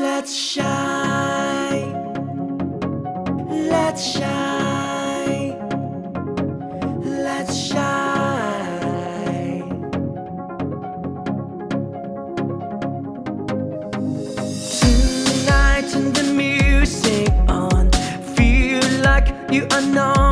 Let's shine, let's shine, let's shine. Tonight, turn the music on. Feel like you are not